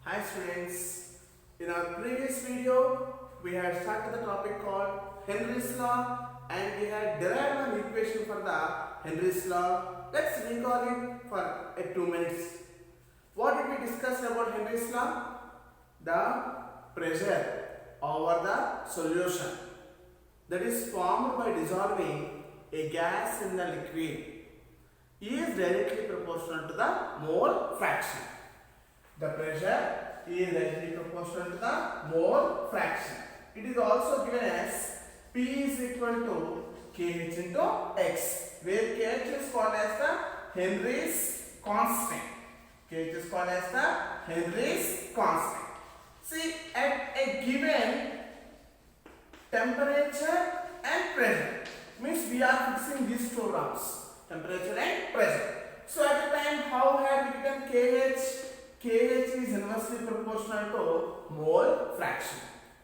Hi students, in our previous video we had started the topic called Henry's law and we had derived an equation for the Henry's law. Let's recall it for 2 minutes. What did we discuss about Henry's law? The pressure over the solution that is formed by dissolving a gas in the liquid is directly proportional to the mole fraction. The pressure is directly proportional to the mole fraction. It is also given as P is equal to Kh into X, where Kh is called as the Henry's constant. Kh is called as the Henry's constant. See, at a given temperature and pressure, means we are fixing these two terms, temperature and pressure. So at the time, how have we written Kh? Kh is inversely proportional to mole fraction.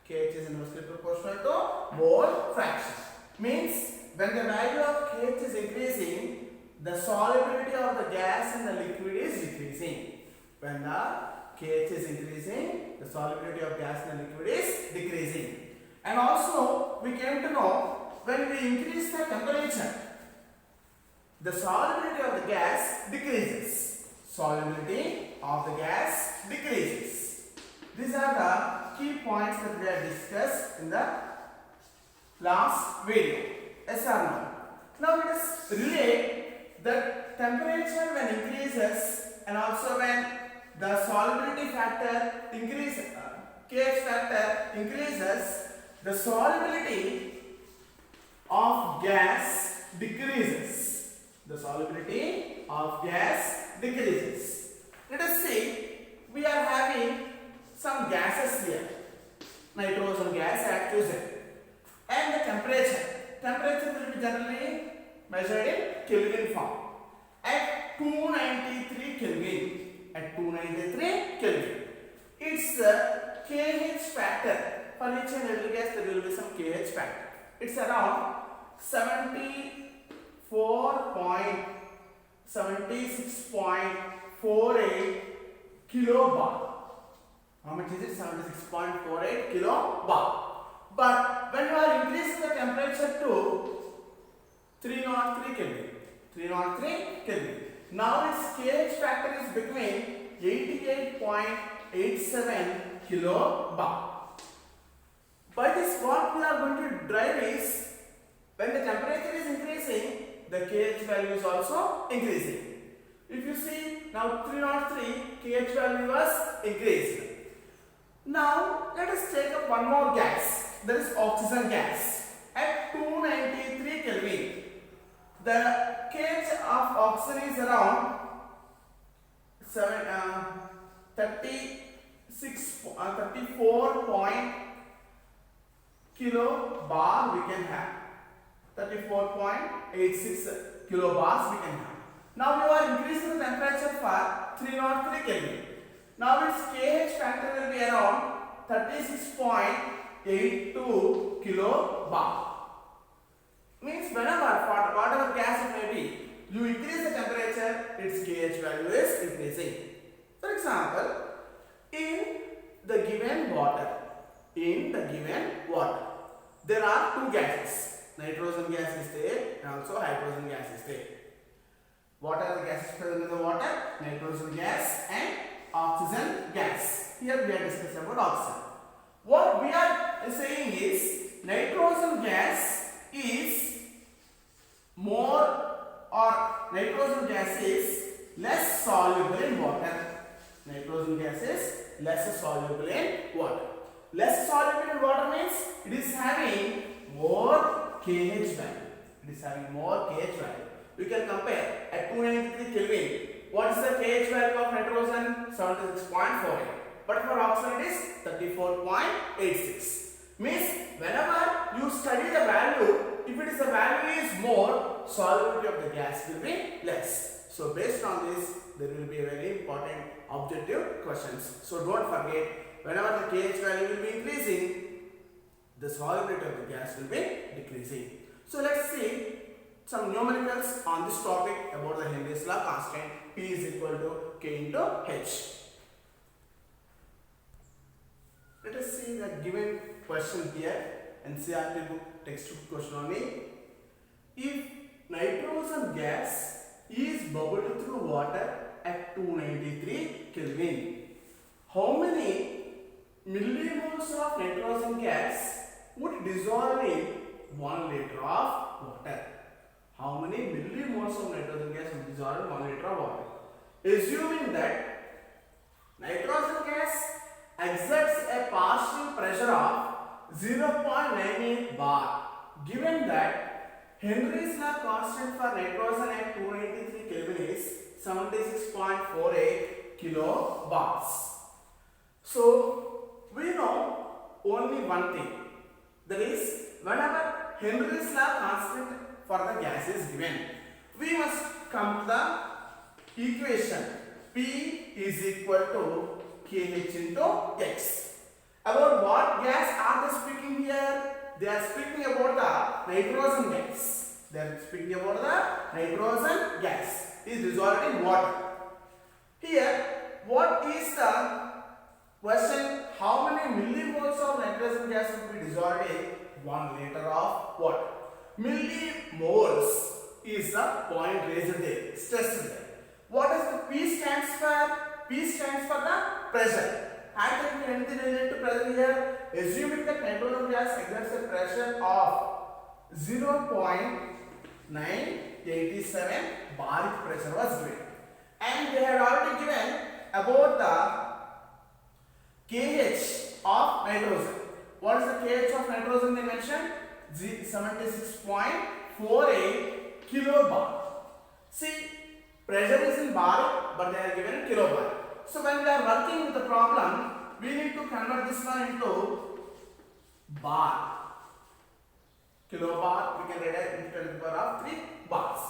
Kh is inversely proportional to mole fraction. Means when the value of Kh is increasing, the solubility of the gas in the liquid is decreasing. When the Kh is increasing, the solubility of gas in the liquid is decreasing. And also we came to know when we increase the temperature, the solubility of the gas decreases. Solubility of the gas decreases. These are the key points that we have discussed in the last video. Yes or no? Now let us relate that temperature when increases and also when the solubility factor increases, Kh factor increases, the solubility of gas decreases. The solubility of gas decreases. Let us see, we are having some gases here. Nitrogen gas H2Z. And the temperature. Temperature will be generally measured in Kelvin form. At 293 Kelvin. At 293 Kelvin. Its Kh factor. For each and every gas there will be some Kh factor. It's around 76.48 kilobar. How much is it? 76.48 kilobar. But when you are increasing the temperature to 303 Kelvin, 303 Kelvin. Now its Kh factor is between 88.87 kilobar. By this, what we are going to derive is when the temperature is increasing, the Kh value is also increasing. If you see now 303, Kh value was increased. Now let us take up one more gas, that is oxygen gas. At 293 Kelvin, the Kh of oxygen is around 34 kilobar we can have. 34.86 kilobars we can have. Now we are increasing the temperature for 303 Kelvin. Now its Kh factor will be around 36.82 kilobar. Means whenever for whatever gas it may be, you increase the temperature, its Kh value is increasing. For example, in the given water, there are two gases. Nitrogen gas is there and also hydrogen gas is there. What are the gases present in the water? Nitrogen gas and oxygen gas. Here we are discussing about oxygen. What we are saying is nitrogen gas is less soluble in water. Nitrogen gas is less soluble in water. Less soluble in water means it is having more Kh value. It is having more Kh value. We can compare at 293 Kelvin. What is the Kh value of nitrogen? 76.48. But for oxygen it is 34.86. Means whenever you study the value, if it is the value is more, solubility of the gas will be less. So based on this, there will be a very important objective questions. So don't forget, whenever the Kh value will be increasing, the solubility of the gas will be decreasing. So let's see some numericals on this topic about the Henry's law constant. P is equal to K into H. see the given question here, NCERT book textbook question only. If nitrogen gas is bubbled through water at 293 Kelvin, how many millimoles of nitrogen gas would dissolve in 1 liter of water? How many millimoles of nitrogen gas would dissolve in 1 liter of water? Assuming that nitrogen gas exerts a partial pressure of 0.98 bar, given that Henry's law constant for nitrogen at 293 Kelvin is 76.48 kilobars. So we know only one thing, that is, whenever Henry's law constant for the gas is given, we must come to the equation P is equal to Kh into X. About what gas are they speaking here? They are speaking about the nitrogen gas. They are speaking about the nitrogen gas is dissolved in water. Here, what is the question? How many millimoles of nitrogen gas will be dissolved in 1 liter of water? Millimoles is the point raised there, stressed there. What does the P stands for? P stands for the pressure. I can be anything related to pressure here. Assuming that nitrogen gas exerts a pressure of 0.987 baric pressure was given, and they had already given about the kH of nitrogen. What is the kH of nitrogen they mentioned? 76.48 kilobar. See, pressure is in bar, but they are given in kilobar. So when we are working with the problem, we need to convert this one into bar. Kilobar, we can write it into 10 to the power of 3 bars.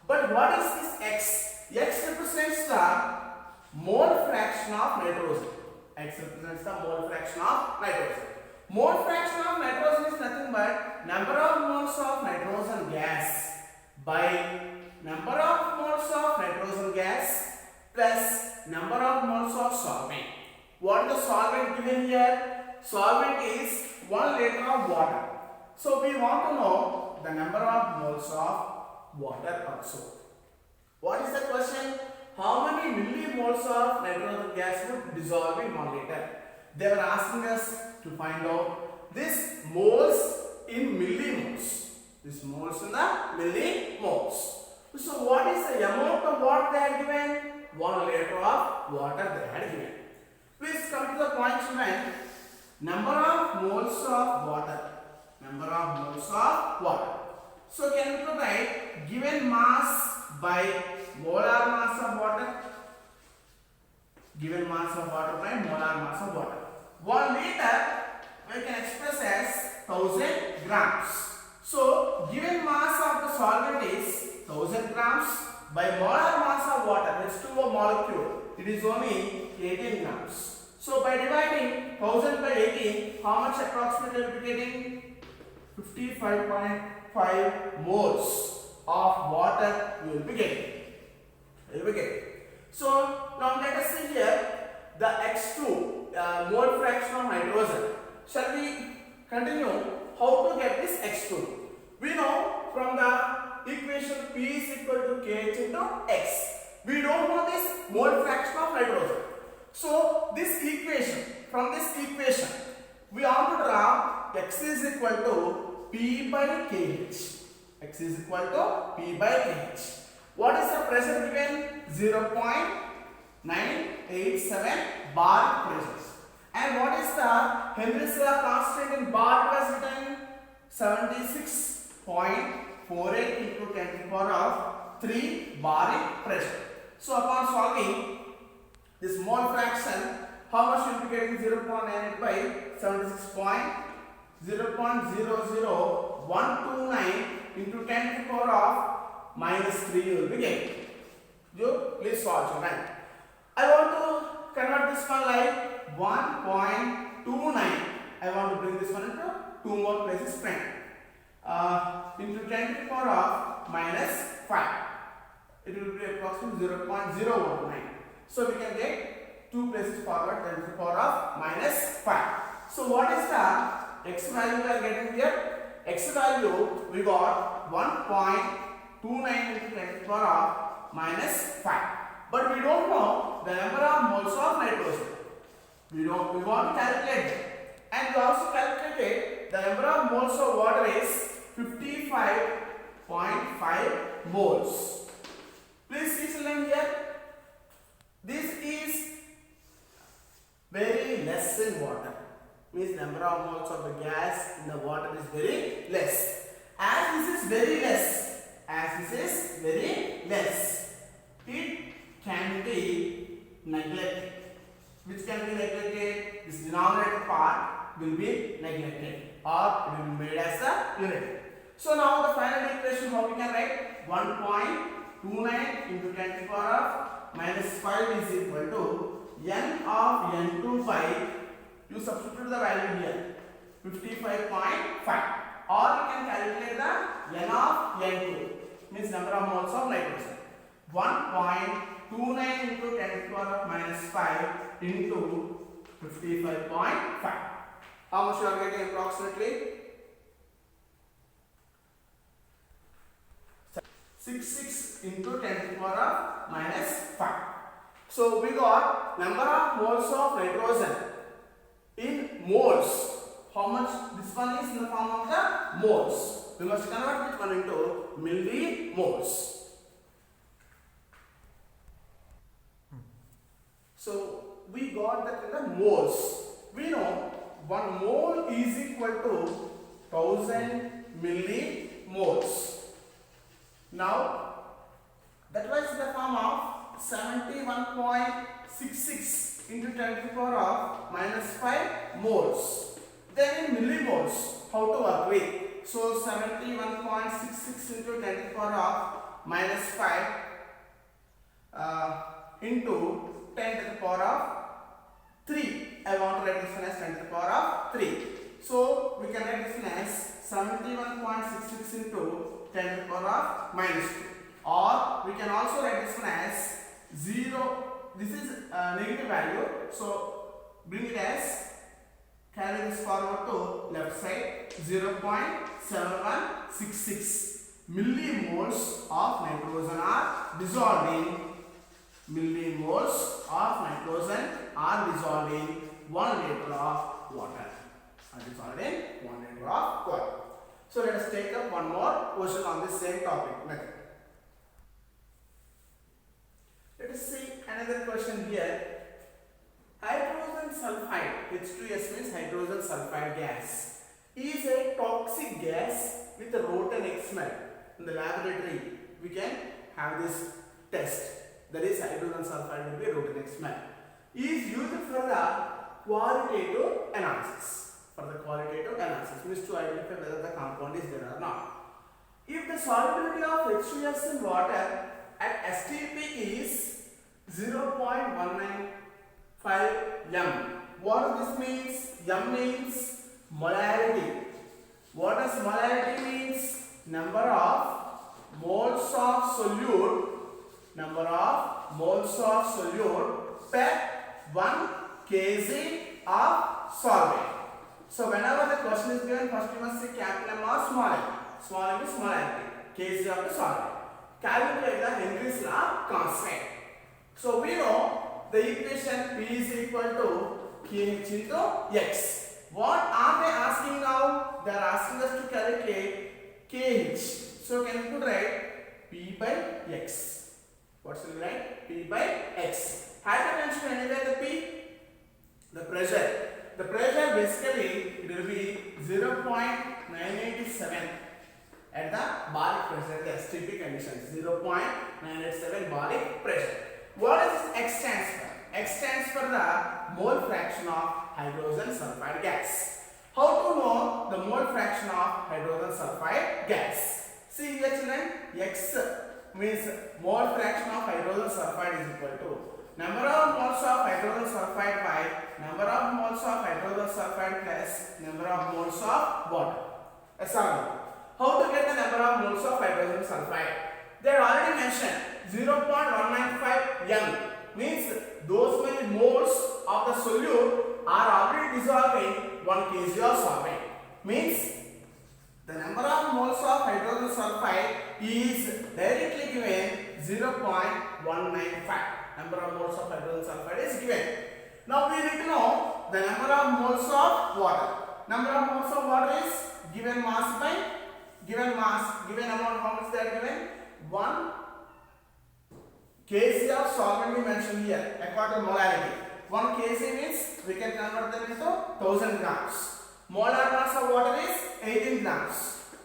But what is this X? X represents the mole fraction of nitrogen. X represents the mole fraction of nitrogen. Mole fraction of nitrogen is nothing but number of moles of nitrogen gas by number of moles of nitrogen gas plus number of moles of solvent. What is the solvent given here? Solvent is 1 liter of water. So we want to know the number of moles of water also. What is the question? How many millimoles of nitrogen gas would dissolve in 1 liter? They were asking us to find out this moles in millimoles. This moles in the millimoles. So what is the amount of water they had given? 1 liter of water they had given. Please come to the point when number of moles of water. Number of moles of water. So can we write given mass by molar mass of water? Given mass of water by molar mass of water. 1 liter we can express as 1000 grams. So given mass of the solvent is 1000 grams by molar mass of water, H2O molecule, it is only 18 grams. So by dividing 1000 by 18, how much approximately will be getting? 55.5 moles of water you will be getting. So now let us see here the X2 mole fraction of nitrogen. Shall we continue how to get this X2? We know from the equation P is equal to Kh into X. We don't know this mole fraction of nitrogen. So this equation, from this equation, we want to draw X is equal to P by Kh. X is equal to P by Kh. What is the pressure given? 0.987 bar pressures. And what is the Henry's law constant in bar? It was written 76.48 into 10 to the power of 3 baric pressure. So upon solving this mole fraction, how much will be getting? 0.98 by 0.00129 into 10 to the power of minus 3 you will be getting. You please solve children. I want to convert this one like 1.29. I want to bring this one into 2 more places friend. Into 10 to the power of minus 5. It will be approximately 0.019. So we can get 2 places forward 10 to the power of minus 5. So what is the x value we are getting here? X value we got 1.29 into 10 to the power of minus 5. But we don't know the number of moles of nitrogen. We want to calculate it. And we also calculated the number of moles of water is 55.5 moles. Please see children here. This is very less in water. Means number of moles of the gas in the water is very less. As this is very less, it can be neglected. Which can be neglected? This denominator part will be neglected or it will be made as a unit. So now the final equation how we can write 1.29 into 10 to the power of minus 5 is equal to n of n2 by, you substitute the value here, 55.5, or you can calculate the n of n2, means number of moles of nitrogen. 1.29 into 10 to the power of minus 5 into 55.5. How much you are getting approximately? 66 into 10 to the power of minus 5. So we got number of moles of nitrogen in moles. How much? This one is in the form of the moles. We must convert this one into millimoles. So we got that in the moles. We know 1 mole is equal to 1000 millimoles. Now that was in the form of 71.66 into 10 to the power of minus 5 moles. Then in millimoles, how to work with? So 71.66 into 10 to the power of minus 5 into 10 to the power of 3. I want to write this one as 10 to the power of 3. So we can write this one as 71.66 into 10 to the power of minus 2. Or we can also write this one as 0. This is a negative value. So bring it as, carry this forward to left side, 0.7166 millimoles of nitrogen are dissolving. Millimoles of nitrogen are dissolved in 1 liter of water. So let us take up one more question on this same topic method. Let us see another question here. Hydrogen sulfide, H2S means hydrogen sulfide gas, is a toxic gas with a rotten smell. In the laboratory, we can have this test. That is, hydrogen sulfide will be rotten smell. Is used for the qualitative analysis. Means to identify whether the compound is there or not. If the solubility of H2S in water at STP is 0.195 m. What this means? M means molarity. What does molarity means? Number of moles of solute. Per 1 kg of solvent. So whenever the question is given, first you must say capital M or small m. Small m is molarity, kg of the solvent. Calculate the Henry's law constant. So we know the equation P is equal to kH into x. What are they asking now? They are asking us to calculate kH. So can you put right P by x? What should we write? P by x. Hypertension anywhere the P? The pressure. The pressure basically it will be 0.987 at the baric pressure, the STP conditions. 0.987 baric pressure. What does X stands for? X stands for the mole fraction of hydrogen sulfide gas. How to know the mole fraction of hydrogen sulfide gas? See here children, X means mole fraction of hydrogen sulfide is equal to number of moles of hydrogen sulfide by number of moles of hydrogen sulfide plus number of moles of water. How to get the number of moles of hydrogen sulfide? They are already mentioned 0.195 m means those many moles of the solute are already dissolving 0.195. Number of moles of hydrogen sulfide is given. Now we need to know the number of moles of water. Number of moles of water is given mass by given amount. How much they are given? 1 kg of solvent we mentioned here according to molarity. 1 kg means we can convert them into 1000 grams. Molar mass of water is 18 grams.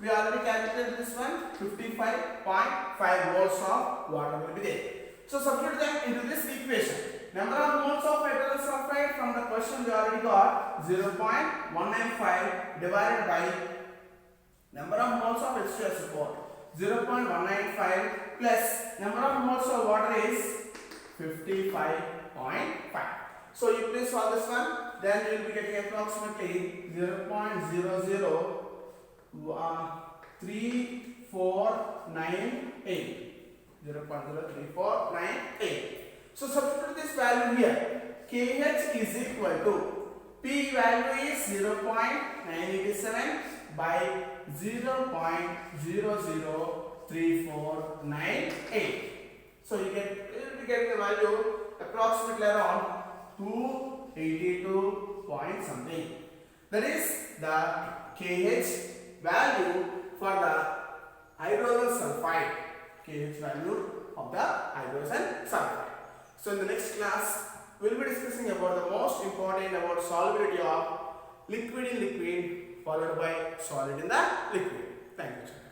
We already calculated this one. 55.5 moles of water will be there. So substitute them into this equation. Number of moles of hydrogen sulfide from the question we already got 0.195 divided by number of moles of H2SO4 0.195 plus number of moles of water is 55.5. So you please solve this one, then you will be getting approximately 0.00349 0.03498. So substitute this value here. KH is equal to P value is 0.987 by 0.003498. So you will be getting the value approximately around 282 point something. That is the KH value for the hydrogen sulfide. KH value of the hydrogen sulfide. So in the next class, we will be discussing about the most important about solubility of liquid in liquid followed by solid in the liquid. Thank you.